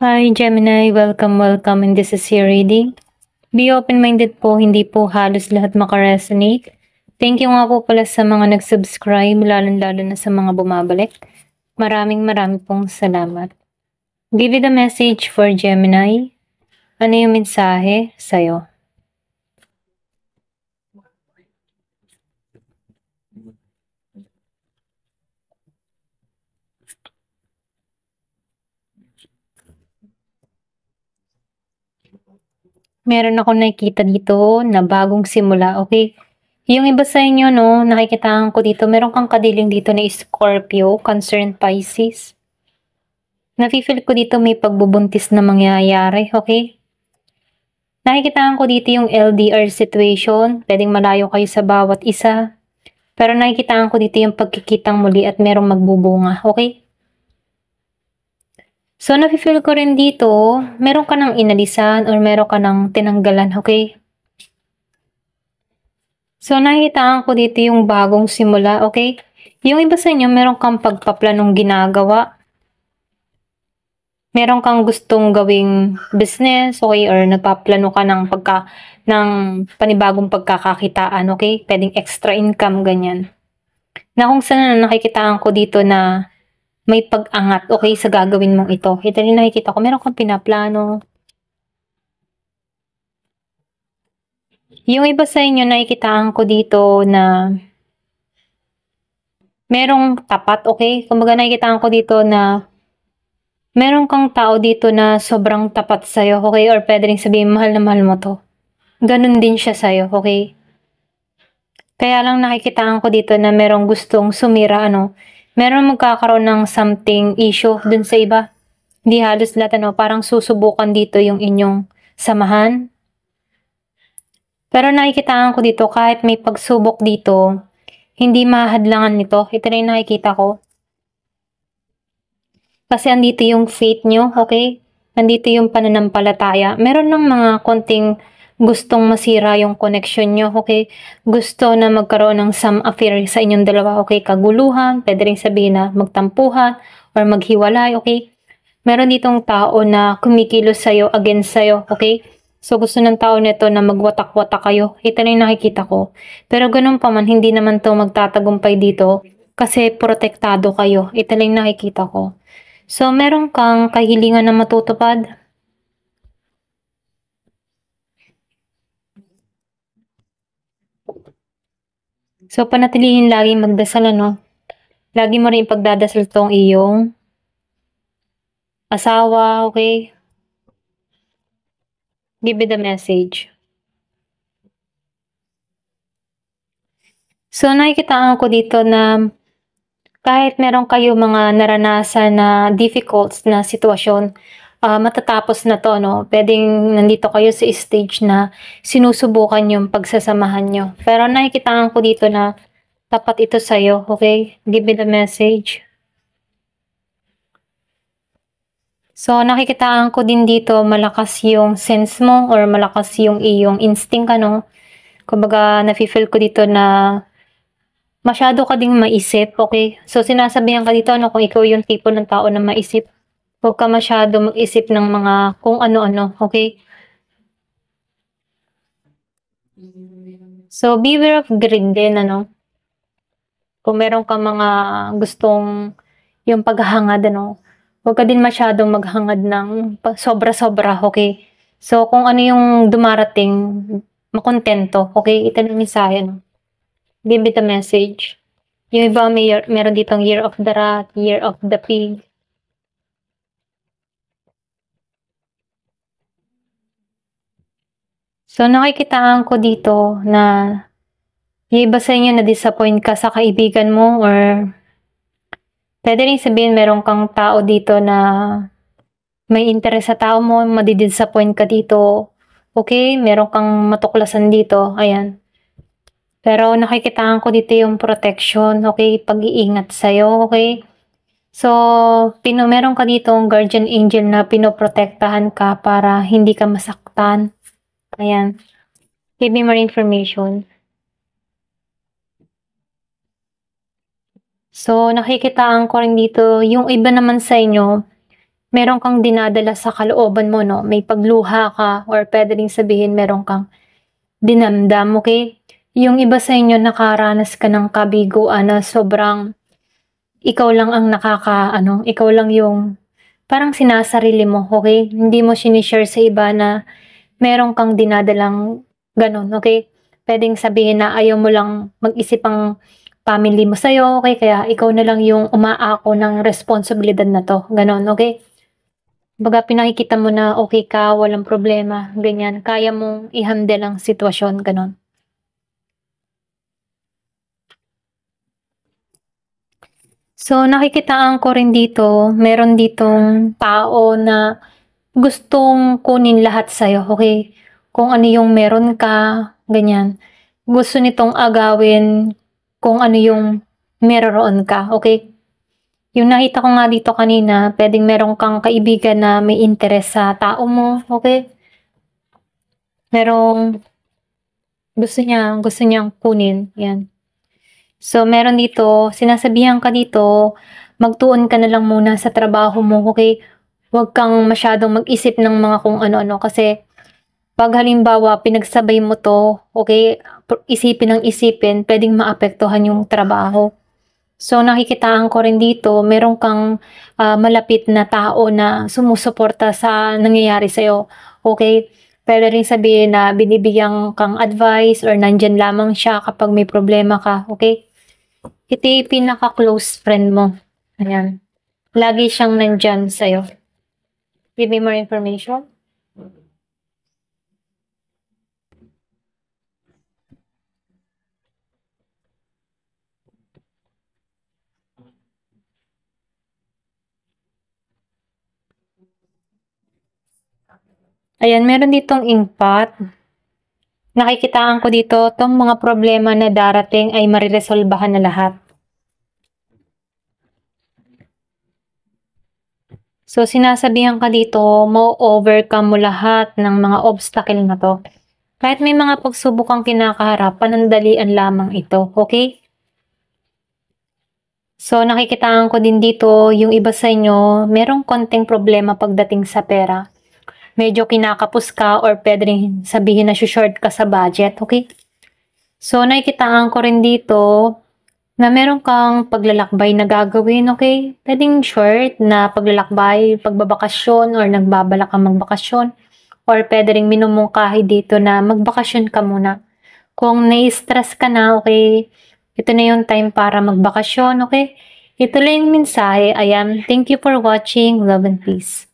Hi Gemini, welcome and this is your reading. Be open-minded po, hindi po halos lahat makaresonate. Thank you nga po pala sa mga nag-subscribe, lalo na sa mga bumabalik. Maraming pong salamat. Give it a message for Gemini. Ano yung mensahe sa'yo? Meron ako nakikita dito na bagong simula, okay? Yung iba sa inyo, no, nakikitaan ko dito, meron kang kadiling dito na Scorpio, Cancer and Pisces. Nafe-feel ko dito may pagbubuntis na mangyayari, okay? Nakikitaan ko dito yung LDR situation, pwedeng malayo kayo sa bawat isa. Pero nakikitaan ko dito yung pagkikitang muli at merong magbubunga, okay? So, nafe-feel ko rin dito, meron ka ng inalisan or meron ka ng tinanggalan, okay? So, nakikitaan ko dito yung bagong simula, okay? Yung iba sa inyo, meron kang pagpaplanong ginagawa. Meron kang gustong gawing business, okay? Or nagpaplano ka ng panibagong pagkakakitaan, okay? Pwedeng extra income, ganyan. Na kung saan nakikitaan ko dito na may pag-angat, okay, sa gagawin mong ito. Ito rin nakikita ko, meron kang pinaplano. Yung iba sa inyo, nakikitaan ko dito na merong tapat, okay? Kumbaga nakikitaan ko dito na meron kang tao dito na sobrang tapat sa'yo, okay? Or pwede rin sabihin, mahal na mahal mo to. Ganun din siya sa'yo, okay? Kaya lang nakikitaan ko dito na merong gustong sumira, meron magkakaroon ng something issue dun sa iba. Hindi halos lahat, parang susubukan dito yung inyong samahan. Pero nakikitaan ko dito, kahit may pagsubok dito, hindi mahadlangan nito. Ito na yung nakikita ko. Kasi andito yung faith nyo, okay? Andito yung pananampalataya. Meron ng mga konting gustong masira yung connection nyo, okay? Gusto na magkaroon ng some affair sa inyong dalawa, okay? Kaguluhan, pwede rin sabihin na magtampuhan or maghiwalay, okay? Meron ditong tao na kumikilos sa'yo, against sa'yo, okay? So, gusto ng tao nito na magwatak-watak kayo. Ito na yung nakikita ko. Pero ganun pa man, hindi naman to magtatagumpay dito kasi protektado kayo. Ito lang yung nakikita ko. So, meron kang kahilingan na matutupad. So, panatilihin lagi magdasal, Lagi mo rin ipagdadasal tong iyong asawa, okay? Give it a message. So, nakikitaan ko dito na kahit meron kayo mga naranasan na difficult na sitwasyon, matatapos na to, Pwedeng nandito kayo sa stage na sinusubukan yung pagsasamahan nyo. Pero nakikitaan ko dito na tapat ito sa'yo, okay? Give it a message. So, nakikitaan ko din dito malakas yung sense mo or malakas yung iyong instinct, Kumbaga, nafe-feel ko dito na masyado ka ding maisip, okay? So, sinasabihan ka dito, kung ikaw yung tipo ng tao na maisip, huwag ka masyado mag-isip ng mga kung ano-ano, okay? So, beware of greed din, Kung meron ka mga gustong yung paghahangad, huwag ka din masyadong maghangad ng sobra-sobra, okay? So, kung ano yung dumarating, makontento, okay? Ito na yung mensahe, Give it a message. Yung iba meron ditong year of the rat, year of the pig. So, nakikitaan ko dito na yung iba sa inyo na-disappoint ka sa kaibigan mo or pwede rin sabihin meron kang tao dito na may interes sa tao mo, madidisappoint ka dito. Okay, meron kang matuklasan dito. Ayan. Pero nakikitaan ko dito yung protection, okay? Pag-iingat sa'yo, okay? So, meron ka dito ang guardian angel na pinoprotektahan ka para hindi ka masaktan. Ayan. Give me more information. So, nakikitaan ko rin dito, yung iba naman sa inyo, meron kang dinadala sa kalooban mo, no? May pagluha ka or pwede ring sabihin meron kang dinamdam, okay? Yung iba sa inyo nakaranas ka ng kabiguan na sobrang ikaw lang ang ikaw lang yung parang sinasarili mo, okay? Hindi mo sinishare sa iba na meron kang dinadalang gano'n, okay? Puwedeng sabihin na ayaw mo lang mag-isip ang family mo sa'yo, okay? Kaya ikaw na lang yung umaako ng responsibilidad na 'to, gano'n, okay? Kumbaga pinakikita mo na okay ka, walang problema, ganyan. Kaya mong i-handle ang sitwasyon, gano'n. So, nakikitaan ko rin dito, meron ditong tao na gustong kunin lahat sa'yo, okay? Kung ano yung meron ka, ganyan. Gusto nitong agawin kung ano yung meron ka, okay? Yung nakita ko nga dito kanina, pwedeng meron kang kaibigan na may interes sa tao mo, okay? Merong gusto niyang kunin, yan. So, meron dito, sinasabihan ka dito, magtuon ka na lang muna sa trabaho mo, okay? Huwag kang masyadong mag-isip ng mga kung ano-ano kasi 'pag halimbawa pinagsabay mo 'to, okay, isipin ng isipin, puwedeng maapektuhan yung trabaho. So, nakikitaan ko rin dito meron kang, malapit na tao na sumusuporta sa nangyayari sa'yo, okay? Puwede ring sabihin na binibigyan kang advice or nandiyan lamang siya kapag may problema ka, okay? Ito yung pinaka-close friend mo, ayan. Lagi siyang nandiyan sa'yo. Give me more information. Ayan, meron ditong ingpat. Nakikitaan ko dito, 'tong mga problema na darating ay mareresolbahan na lahat. So, sinasabihan ka dito, ma-o-overcome mo lahat ng mga obstacle na 'to. Kahit may mga pagsubok kang kinakaharap, panandalian lamang ito, okay? So, nakikitaan ko din dito, yung iba sa inyo, merong konting problema pagdating sa pera. Medyo kinakapos ka or puwede ring sabihin na short ka sa budget, okay? So, nakikitaan ko rin dito na meron kang paglalakbay na gagawin, okay? Puwedeng short na paglalakbay, pagbabakasyon or nagbabalak kang magbakasyon or puwede ring minumungkahi dito na magbakasyon ka muna. Kung nai-stress ka na, okay, ito na yung time para magbakasyon, okay? Ito lang yung mensahe. Ayan, thank you for watching. Love and peace.